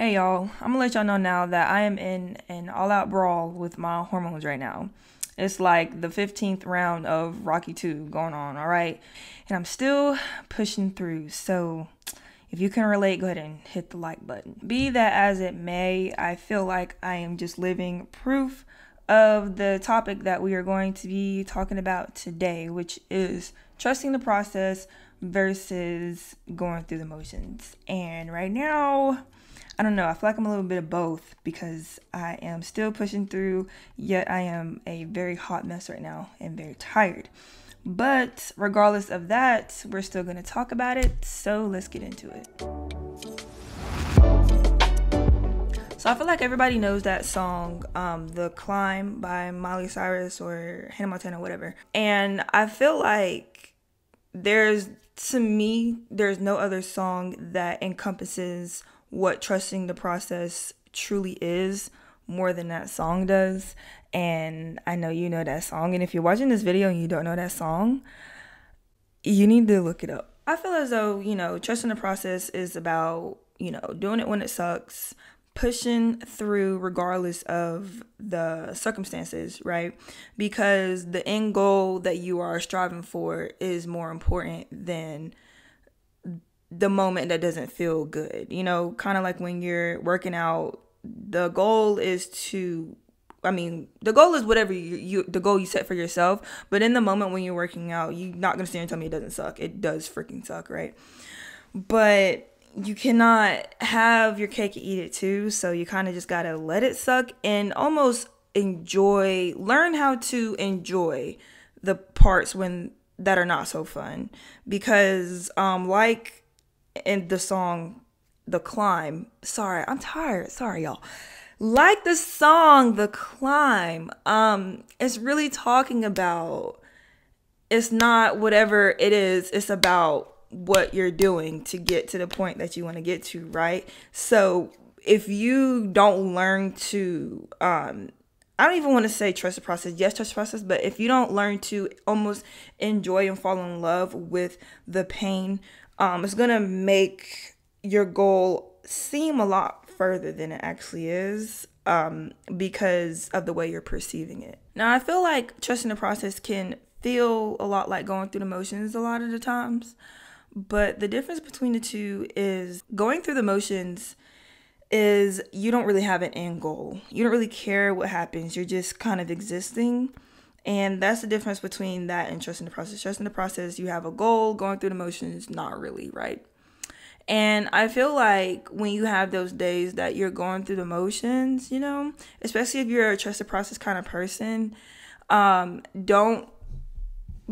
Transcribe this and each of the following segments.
Hey y'all, I'm gonna let y'all know now that I am in an all out brawl with my hormones right now. It's like the 15th round of Rocky 2 going on, alright? And I'm still pushing through, so if you can relate, go ahead and hit the like button. Be that as it may, I feel like I am just living proof of the topic that we are going to be talking about today, which is trusting the process versus going through the motions. And right now, I don't know, I feel like I'm a little bit of both because I am still pushing through, yet I am a very hot mess right now and very tired. But regardless of that, we're still going to talk about it, so let's get into it. So I feel like everybody knows that song, The Climb by Miley Cyrus or Hannah Montana, whatever. And I feel like to me, there's no other song that encompasses what trusting the process truly is more than that song does. And I know you know that song, and if you're watching this video and you don't know that song, you need to look it up. I feel as though, trusting the process is about, doing it when it sucks, pushing through regardless of the circumstances, right? Because the end goal that you are striving for is more important than the moment that doesn't feel good. Kind of like when you're working out, the goal is whatever the goal you set for yourself, but in the moment when you're working out, you're not going to stand and tell me it doesn't suck. It does freaking suck, right? But you cannot have your cake and eat it too, so you kind of just got to let it suck and almost learn how to enjoy the parts that are not so fun, because like in the song The Climb, sorry, I'm tired, sorry y'all, like the song The Climb, it's really talking about, it's not whatever it is, it's about what you're doing to get to the point that you want to get to, right? So if you don't learn to I don't even want to say trust the process. Yes, trust the process, but if you don't learn to almost enjoy and fall in love with the pain, it's going to make your goal seem a lot further than it actually is, because of the way you're perceiving it. Now, I feel like trusting the process can feel a lot like going through the motions a lot of the times, but the difference between the two is going through the motions is you don't really have an end goal. You don't really care what happens. You're just kind of existing. And that's the difference between that and trusting the process. Trusting the process, you have a goal. Going through the motions, not really, right? And I feel like when you have those days that you're going through the motions, especially if you're a trust the process kind of person, don't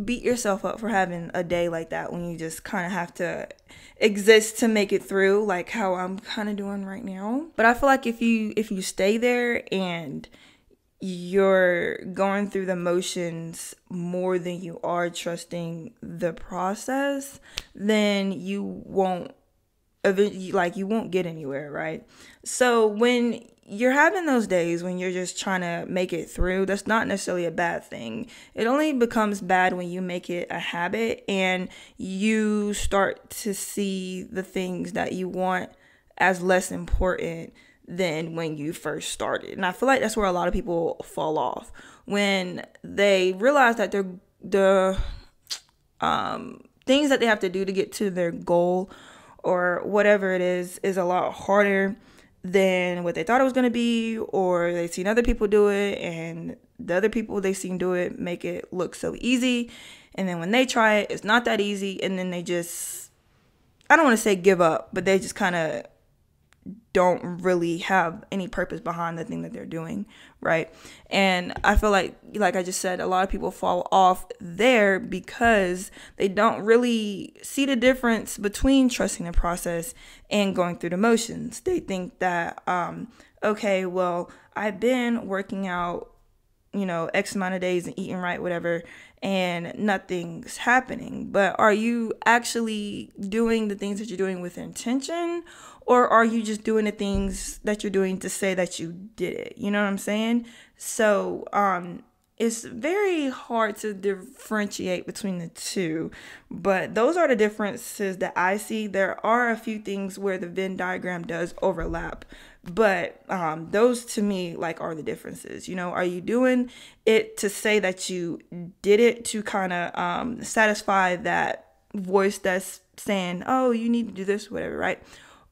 beat yourself up for having a day like that when you just kind of have to exist to make it through, like how I'm kind of doing right now. But I feel like if you stay there and you're going through the motions more than you are trusting the process, then you won't get anywhere, right? So when you're having those days when you're just trying to make it through, that's not necessarily a bad thing. It only becomes bad when you make it a habit and you start to see the things that you want as less important than when you first started. And I feel like that's where a lot of people fall off, when they realize that the things that they have to do to get to their goal or whatever it is a lot harder than what they thought it was going to be, or they've seen other people do it and the other people they seen do it make it look so easy, and then when they try it, it's not that easy, and then they just, I don't want to say give up, but they just kind of don't really have any purpose behind the thing that they're doing, right? And I feel like I just said, a lot of people fall off there because they don't really see the difference between trusting the process and going through the motions. They think that, okay, well, I've been working out, X amount of days and eating right, whatever, and nothing's happening. But are you actually doing the things that you're doing with intention? Or are you just doing the things that you're doing to say that you did it? You know what I'm saying? So it's very hard to differentiate between the two, but those are the differences that I see. There are a few things where the Venn diagram does overlap, but those to me like are the differences. You know, are you doing it to say that you did it to kind of satisfy that voice that's saying, oh, you need to do this, whatever, right?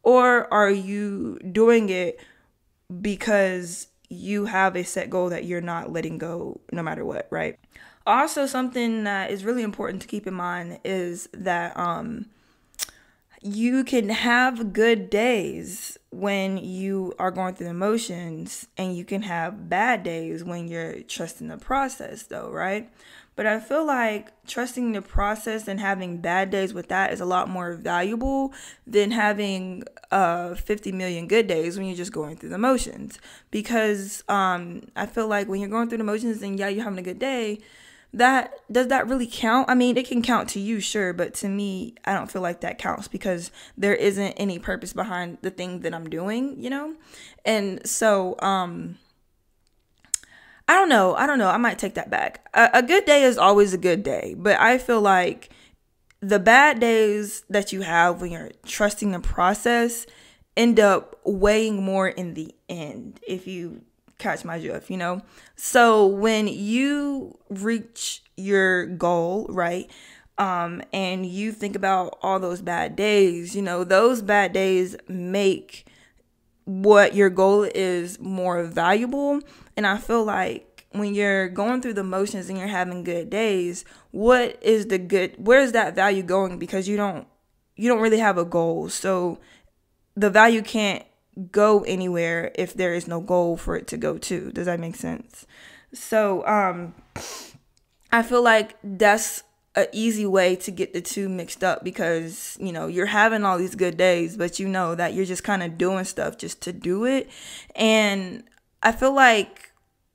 Or are you doing it because you have a set goal that you're not letting go no matter what, right? Also, something that is really important to keep in mind is that you can have good days when you are going through the motions, and you can have bad days when you're trusting the process, though, right? But I feel like trusting the process and having bad days with that is a lot more valuable than having 50 million good days when you're just going through the motions. Because I feel like when you're going through the motions and yeah, you're having a good day, does that really count? I mean, it can count to you, sure, but to me, I don't feel like that counts because there isn't any purpose behind the thing that I'm doing, you know? And so, I don't know. I might take that back. A good day is always a good day, but I feel like the bad days that you have when you're trusting the process end up weighing more in the end, if you catch my drift, you know? So when you reach your goal, right, and you think about all those bad days, you know, those bad days make what your goal is more valuable. And I feel like when you're going through the motions and you're having good days, where's that value going? Because you don't really have a goal. So the value can't go anywhere if there is no goal for it to go to. Does that make sense? So I feel like that's an easy way to get the two mixed up, because you know you're having all these good days, but you know that you're just kind of doing stuff just to do it. And I feel like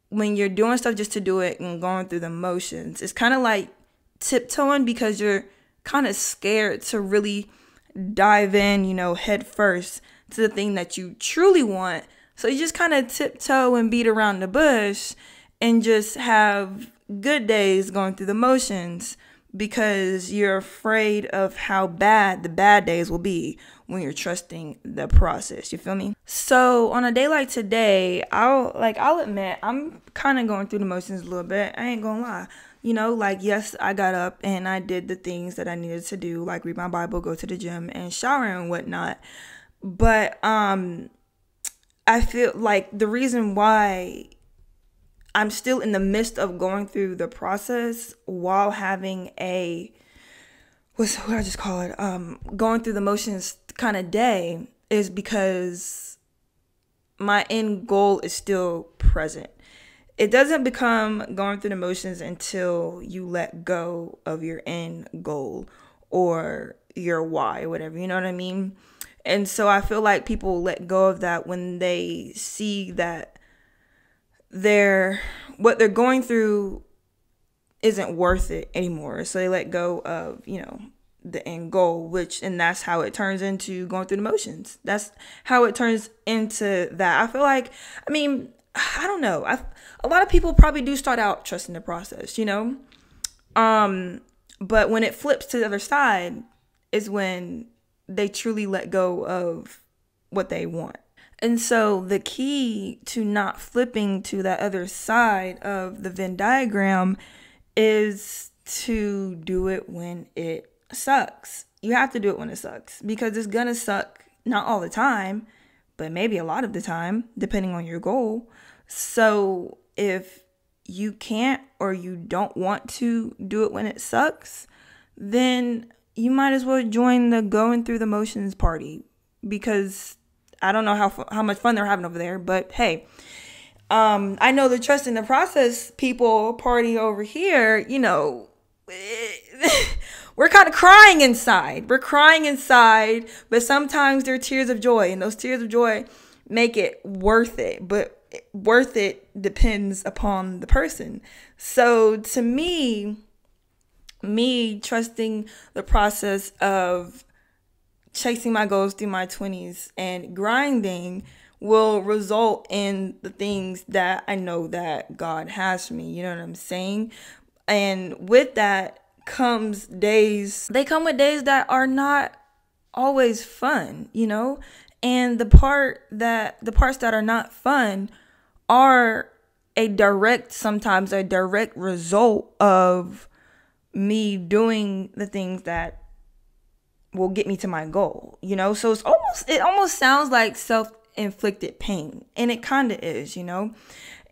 when you're doing stuff just to do it and going through the motions, it's kind of like tiptoeing, because you're kind of scared to really dive in, you know, head first to the thing that you truly want. So you just kind of tiptoe and beat around the bush and just have good days going through the motions, because you're afraid of how bad the bad days will be when you're trusting the process. You feel me? So on a day like today, I'll admit I'm kind of going through the motions a little bit. I ain't gonna lie. You know, like, yes, I got up and I did the things that I needed to do, like read my Bible, go to the gym, and shower and whatnot. But I feel like the reason why I'm still in the midst of going through the process while having what I just call it, going through the motions kind of day, is because my end goal is still present. It doesn't become going through the motions until you let go of your end goal or your why or whatever, you know what I mean? And so I feel like people let go of that when they see that what they're going through isn't worth it anymore. So they let go of, you know, the end goal, and that's how it turns into going through the motions. That's how it turns into that. I feel like, I mean, I don't know. A lot of people probably do start out trusting the process, you know? But when it flips to the other side is when they truly let go of what they want. And so the key to not flipping to that other side of the Venn diagram is to do it when it sucks. You have to do it when it sucks, because it's gonna suck, not all the time, but maybe a lot of the time, depending on your goal. So if you can't or you don't want to do it when it sucks, then you might as well join the going through the motions party, because I don't know how much fun they're having over there, but hey, I know the trust in the process people party over here, you know, we're kind of crying inside. We're crying inside, but sometimes they're tears of joy, and those tears of joy make it worth it, but worth it depends upon the person. So to me trusting the process of chasing my goals through my 20s and grinding will result in the things that I know that God has for me. You know what I'm saying? And with that comes days, they come with days that are not always fun, you know? And the parts that are not fun are sometimes a direct result of me doing the things that will get me to my goal, you know? So it almost sounds like self-inflicted pain, and it kind of is, you know?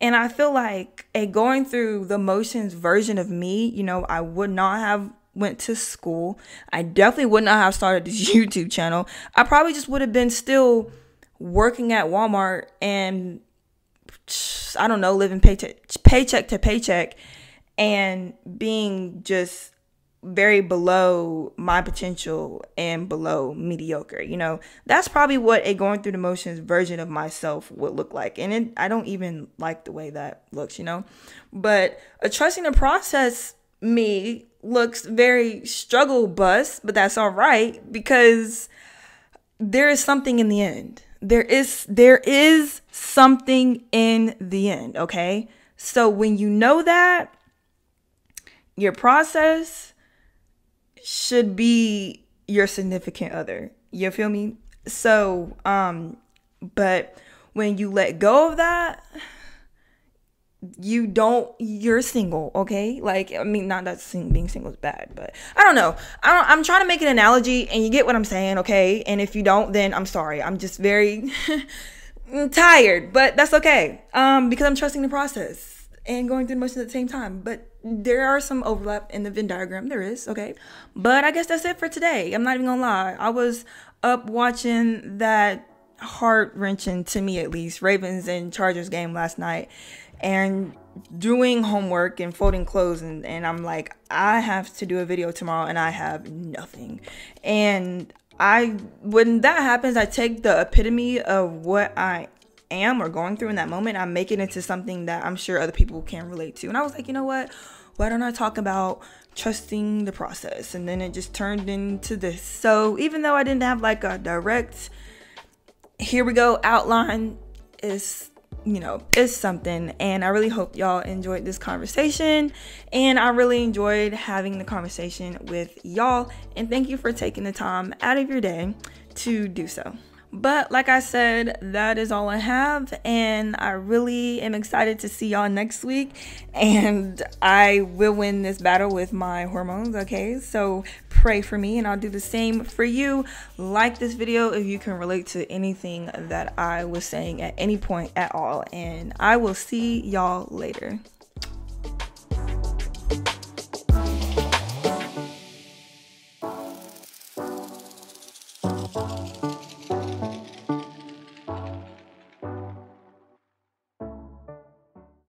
And I feel like a going through the motions version of me, you know, I would not have went to school. I definitely would not have started this YouTube channel. I probably just would have been still working at Walmart and, I don't know, living paycheck to paycheck and being just very below my potential and below mediocre. You know, that's probably what a going through the motions version of myself would look like. And I don't even like the way that looks, you know, but a trusting the process me looks very struggle bus, but that's all right, because there is something in the end. There is something in the end. Okay. So when you know that, your process should be your significant other. You feel me? So, but when you let go of that, you're single, okay? Like, I mean, not that being single is bad, but I don't know. I'm trying to make an analogy, and you get what I'm saying, okay? And if you don't, then I'm sorry. I'm just very tired, but that's okay. Because I'm trusting the process and going through the motions at the same time. But there are some overlap in the Venn diagram. There is, okay? But I guess that's it for today. I'm not even gonna lie. I was up watching that heart-wrenching, to me at least, Ravens and Chargers game last night, and doing homework and folding clothes, and I'm like, I have to do a video tomorrow and I have nothing. And when that happens, I take the epitome of what I am or going through in that moment, I make it into something that I'm sure other people can relate to. And I was like, you know what? Why don't I talk about trusting the process? And then it just turned into this. So even though I didn't have like a direct, here we go outline, is, you know, it's something. And I really hope y'all enjoyed this conversation, and I really enjoyed having the conversation with y'all, and thank you for taking the time out of your day to do so. But like I said, that is all I have, and I really am excited to see y'all next week, and I will win this battle with my hormones, okay? So pray for me, and I'll do the same for you. Like this video if you can relate to anything that I was saying at any point at all, and I will see y'all later.